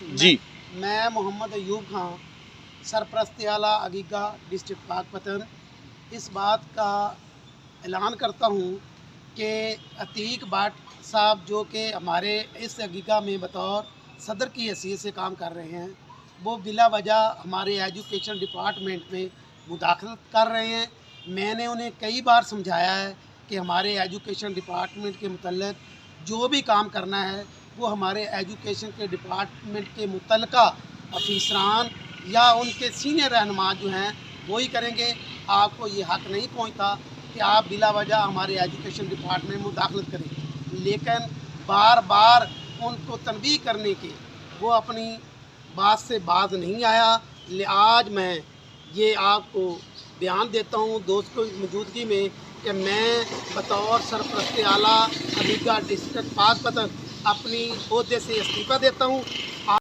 جی میں محمد ایوب خان سرپرست اعلیٰ عقیقہ ڈسٹرکٹ پاکپتن اس بات کا اعلان کرتا ہوں کہ عتیق بٹ صاحب جو کہ ہمارے اس عقیقہ میں بطور صدر کی حیثیت سے کام کر رہے ہیں، وہ بلا وجہ ہمارے ایجوکیشن ڈپارٹمنٹ میں مداخلت کر رہے ہیں۔ میں نے انہیں کئی بار سمجھایا ہے کہ ہمارے ایجوکیشن ڈپارٹمنٹ کے متعلق جو بھی کام کرنا ہے وہ ہمارے ایجوکیشن کے ڈپارٹمنٹ کے متعلقہ افسران یا ان کے سینئر رہنما جو ہیں وہی کریں گے۔ آپ کو یہ حق نہیں پہنچتا کہ آپ بلا وجہ ہمارے ایجوکیشن ڈپارٹمنٹ میں مداخلت کریں، لیکن بار بار ان کو تنبیہ کرنے کے وہ اپنی بات سے باز نہیں آیا۔ آج میں یہ آپ کو بیان دیتا ہوں دوستوں کی موجودگی میں کہ میں بطور سرپرست اعلیٰ عقیقہ ڈسٹرکٹ پاکپتن اپنی عہدے سے استعفیٰ دیتا ہوں